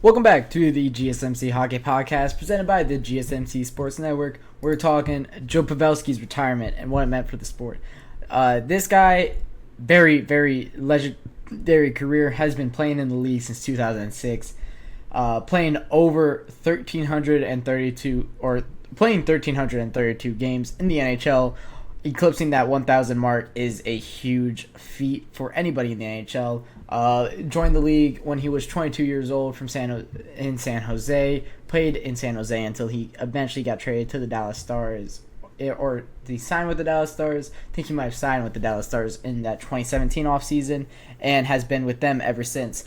Welcome back to the GSMC Hockey Podcast, presented by the GSMC Sports Network. We're talking Joe Pavelski's retirement and what it meant for the sport. This guy, very legendary career, has been playing in the league since 2006, playing over 1,332 games in the NHL. Eclipsing that 1,000 mark is a huge feat for anybody in the NHL. Joined the league when he was 22 years old in San Jose. Played in San Jose until he eventually got traded to the Dallas Stars. Or did he sign with the Dallas Stars? I think he might have signed with the Dallas Stars in that 2017 offseason and has been with them ever since.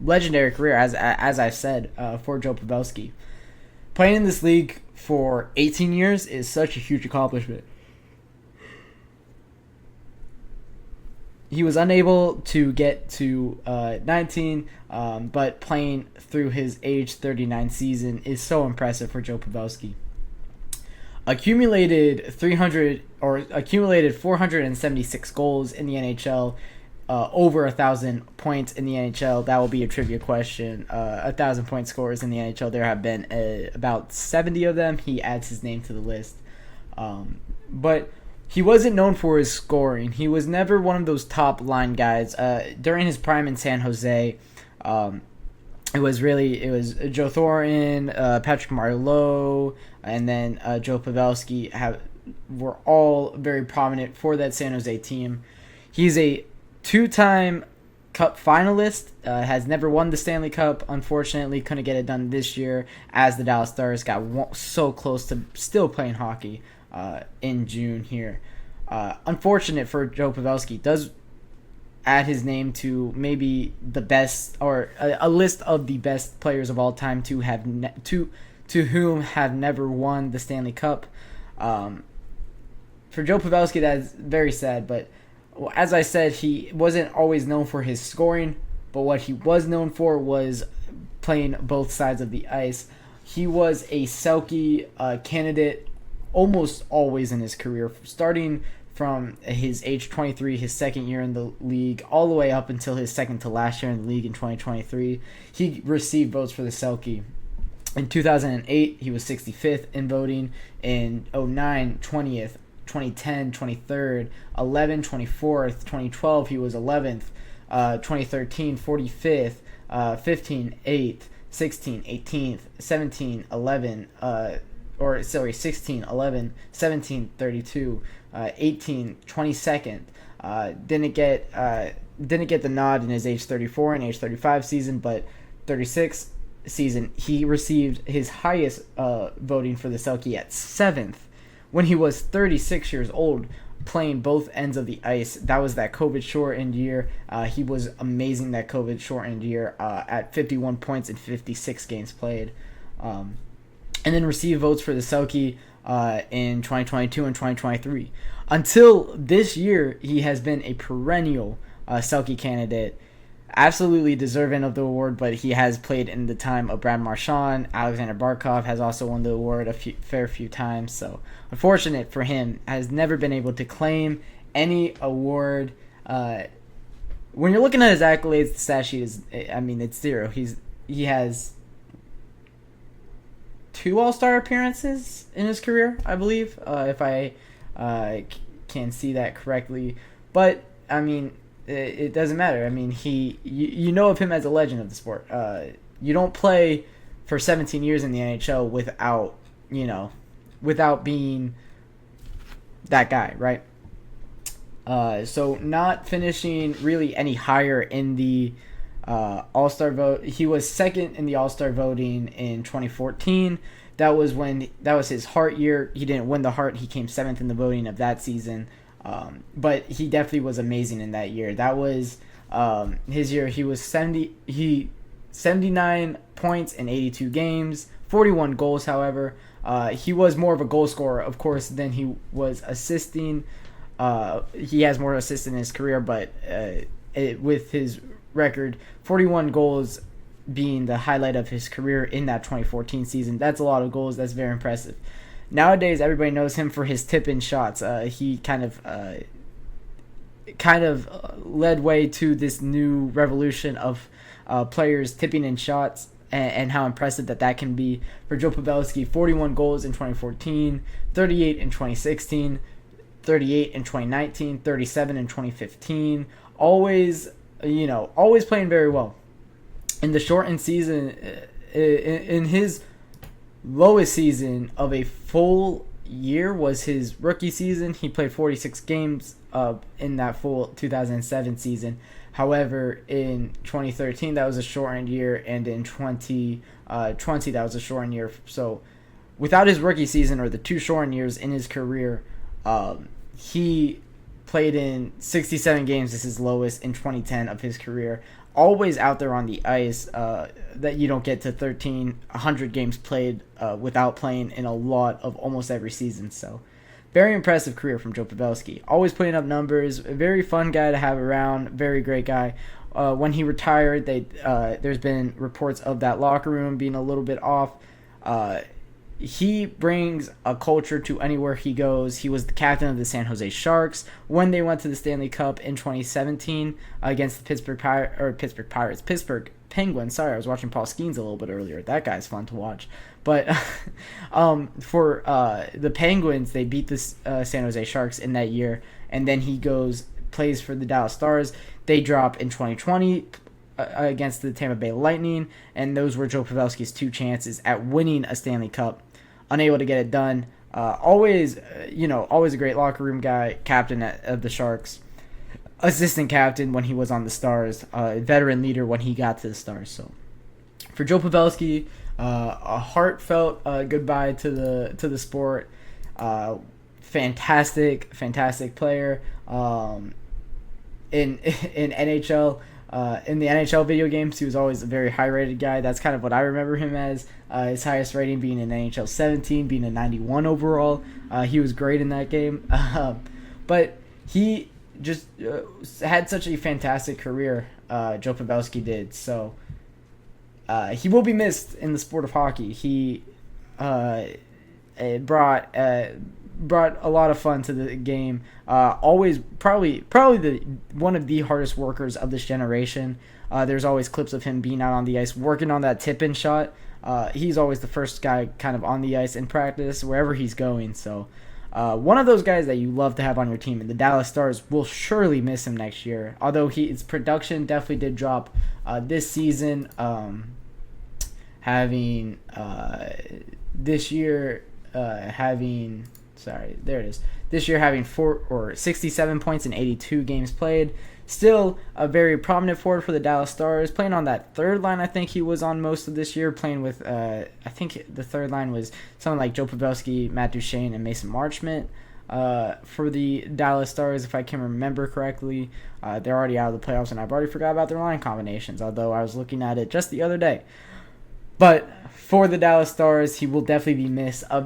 Legendary career, as I said, for Joe Pavelski. Playing in this league for 18 years is such a huge accomplishment. He was unable to get to 19, but playing through his age 39 season is so impressive for Joe Pavelski. Accumulated 476 goals in the NHL, over 1,000 points in the NHL. That will be a trivia question. 1,000 point scorers in the NHL. There have been about 70 of them. He adds his name to the list. But he wasn't known for his scoring. He was never one of those top line guys. During his prime in San Jose, it was Joe Thornton, Patrick Marleau, and then Joe Pavelski were all very prominent for that San Jose team. He's a two-time Cup finalist, has never won the Stanley Cup. Unfortunately, couldn't get it done this year as the Dallas Stars got so close to still playing hockey in June here. Unfortunate for Joe Pavelski. Does add his name to maybe the best, or a list of the best players of all time to whom have never won the Stanley Cup. For Joe Pavelski, that is very sad, but as I said, he wasn't always known for his scoring, but what he was known for was playing both sides of the ice. He was a Selke candidate almost always in his career, starting from his age 23, his second year in the league, all the way up until his second to last year in the league in 2023. He received votes for the Selke. In 2008, he was 65th in voting. In 2009, 20th. 2010, 23rd, 11, 24th, 2012, he was 11th, 2013, 45th, 15, 8th, 16, 18th, 17, 11, 16, 11, 17, 32, 18, 22nd. Didn't get the nod in his age 34 and age 35 season, but 36 season, he received his highest voting for the Selke at 7th. When he was 36 years old, playing both ends of the ice. That was that COVID shortened year. He was amazing that COVID shortened year at 51 points in 56 games played. And then received votes for the Selke in 2022 and 2023. Until this year, he has been a perennial Selke candidate. Absolutely deserving of the award, but he has played in the time of Brad Marchand. Alexander Barkov has also won the award a fair few times. So, unfortunate for him, has never been able to claim any award. When you're looking at his accolades, the stat sheet it's zero. He has 2 All-Star appearances in his career, I believe, if I can see that correctly. But it doesn't matter. You know of him as a legend of the sport. You don't play for 17 years in the NHL without being that guy, right? So not finishing really any higher in the All-Star vote. He was second in the All-Star voting in 2014. That was his Hart year. He didn't win the Hart. He came 7th in the voting of that season. But he definitely was amazing in that year. That was his year. He was 79 points in 82 games, 41 goals, however. He was more of a goal scorer, of course, than he was assisting. He has more assists in his career, but with his record, 41 goals being the highlight of his career in that 2014 season. That's a lot of goals. That's very impressive. Nowadays, everybody knows him for his tip-in shots. He kind of led way to this new revolution of players tipping in shots, and how impressive that can be for Joe Pavelski. 41 goals in 2014, 38 in 2016, 38 in 2019, 37 in 2015. Always playing very well. In the shortened season, in his lowest season of a full year was his rookie season. He played 46 games in that full 2007 season. However, in 2013, that was a shortened year, and in 2020, that was a shortened year. So, without his rookie season or the two shortened years in his career, he played in 67 games. This is his lowest in 2010 of his career. Always out there on the ice. That you don't get to 100 games played without playing in a lot of almost every season. So, very impressive career from Joe Pavelski. Always putting up numbers. A very fun guy to have around. Very great guy. When he retired, there's been reports of that locker room being a little bit off. He brings a culture to anywhere he goes. He was the captain of the San Jose Sharks when they went to the Stanley Cup in 2017 against the Pittsburgh Penguins. Sorry, I was watching Paul Skeens a little bit earlier. That guy's fun to watch. But for the Penguins, they beat the San Jose Sharks in that year, and then he plays for the Dallas Stars. They drop in 2020 against the Tampa Bay Lightning, and those were Joe Pavelski's two chances at winning a Stanley Cup. Unable to get it done. Always a great locker room guy, captain of the Sharks, assistant captain when he was on the Stars, veteran leader when he got to the Stars. So, for Joe Pavelski, a heartfelt goodbye to the sport. Fantastic player. In NHL. In the NHL video games, he was always a very high-rated guy. That's kind of what I remember him as. His highest rating being in NHL 17, being a 91 overall. He was great in that game. But he just had such a fantastic career, Joe Pavelski did. So he will be missed in the sport of hockey. He brought a lot of fun to the game. Always probably one of the hardest workers of this generation. There's always clips of him being out on the ice working on that tip-in shot. He's always the first guy kind of on the ice in practice wherever he's going. So one of those guys that you love to have on your team, and the Dallas Stars will surely miss him next year. Although his production definitely did drop this season, this year having 67 points in 82 games played. Still a very prominent forward for the Dallas Stars, playing on that third line. I think he was on most of this year, playing with I think the third line was someone like Joe Pavelski, Matt Duchene, and Mason Marchment for the Dallas Stars, if I can remember correctly. They're already out of the playoffs, and I've already forgot about their line combinations, although I was looking at it just the other day. But for the Dallas Stars, he will definitely be missed. A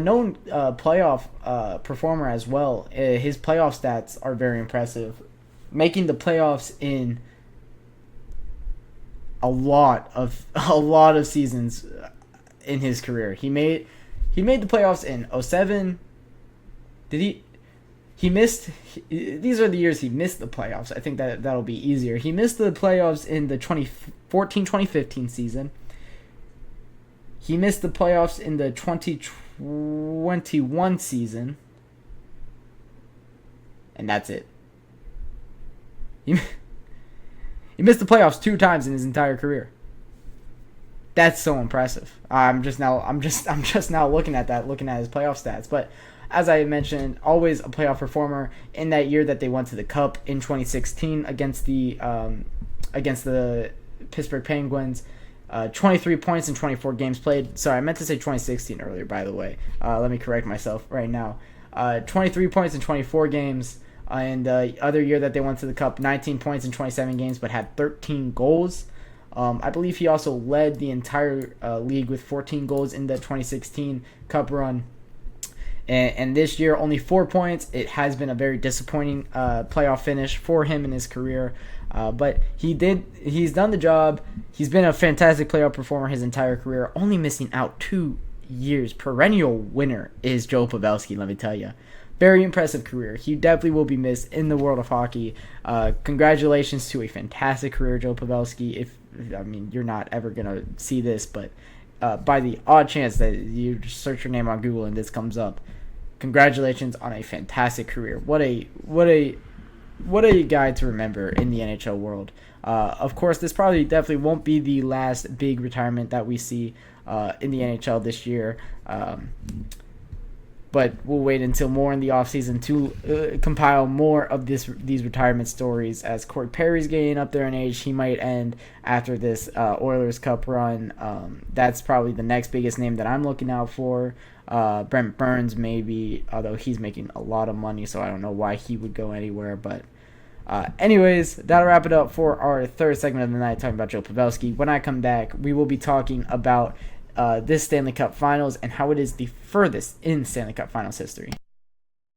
known playoff performer as well. His playoff stats are very impressive, making the playoffs in a lot of seasons in his career. He made the playoffs in 2007. Did he? He missed. These are the years he missed the playoffs. I think that'll be easier. He missed the playoffs in the 2014-2015 season. He missed the playoffs in the 2021 season. And that's it. He missed the playoffs 2 times in his entire career. That's so impressive. I'm just now looking at his playoff stats. But as I mentioned, always a playoff performer. In that year that they went to the Cup in 2016 against the Pittsburgh Penguins. 23 points in 24 games played. Sorry, I meant to say 2016 earlier, by the way. Let me correct myself right now. 23 points in 24 games. And the other year that they went to the Cup, 19 points in 27 games, but had 13 goals. I believe he also led the entire league with 14 goals in the 2016 Cup run. And this year, only 4 points. It has been a very disappointing playoff finish for him in his career. But he's done the job. He's been a fantastic playoff performer his entire career, only missing out 2 years. Perennial winner is Joe Pavelski, let me tell you. very impressive career. He definitely will be missed in the world of hockey. Congratulations to a fantastic career, Joe Pavelski. You're not ever going to see this, but by the odd chance that you search your name on Google and this comes up, congratulations on a fantastic career. What a guy to remember in the NHL world. Of course, this probably definitely won't be the last big retirement that we see in the NHL this year. But we'll wait until more in the offseason to compile more of these retirement stories. As Corey Perry's getting up there in age, he might end after this Oilers Cup run. That's probably the next biggest name that I'm looking out for. Brent Burns maybe, although he's making a lot of money, so I don't know why he would go anywhere. But anyways, that'll wrap it up for our third segment of the night, talking about Joe Pavelski. When I come back, we will be talking about this Stanley Cup Finals and how it is the furthest in Stanley Cup Finals history.